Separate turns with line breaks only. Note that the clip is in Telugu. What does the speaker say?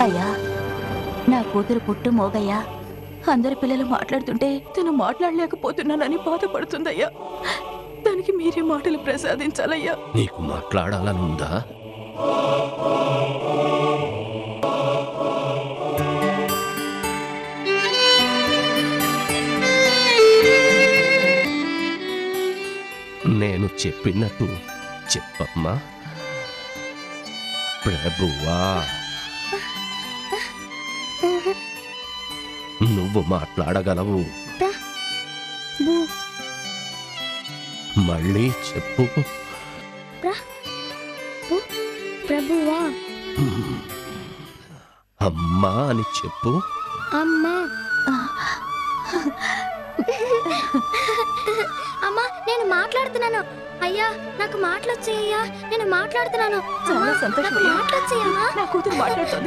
అయ్యా, నా కూతురు పుట్టు మోగయ్యా. అందరి పిల్లలు మాట్లాడుతుంటే తను మాట్లాడలేకపోతున్నానని బాధపడుతుందయ్యా. దానికి మీరే మాటలు ప్రసాదించాలయ్యా.
నీకు మాట్లాడాలనుందా? నేను చెప్పినట్టు చెప్పమ్మా. ప్రభువా, నువ్వు మాట్లాడగలవు. మళ్ళీ చెప్పు.
ప్రభువా.
అమ్మా అని చెప్పు.
అమ్మా. అమ్మా, నేను మాట్లాడుతున్నాను. అయ్యా, నాకు మాటలొచ్చాయ్యా. నేను మాట్లాడుతున్నాను.
చాలా సంతోషం.
మాటలొచ్చాయమ్మా.
నా కూతురు మాట్లాడుతుంది.